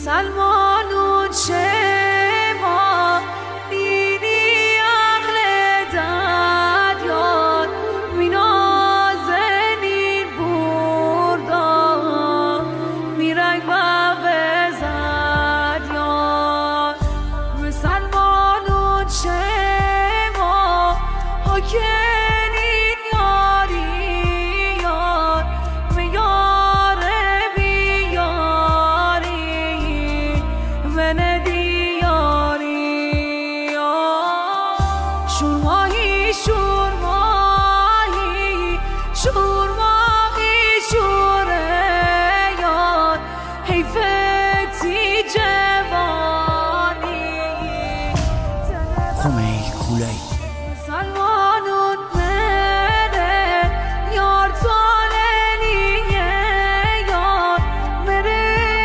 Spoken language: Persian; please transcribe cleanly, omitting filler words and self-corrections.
سلمانون شما دینی اهل دریان مینازنین بردان میرنگ و وزدیان سلمانون شما حکنین یاریان میار بیاری من دیاری شورماهی شورماهی شورماهی شوریان حیف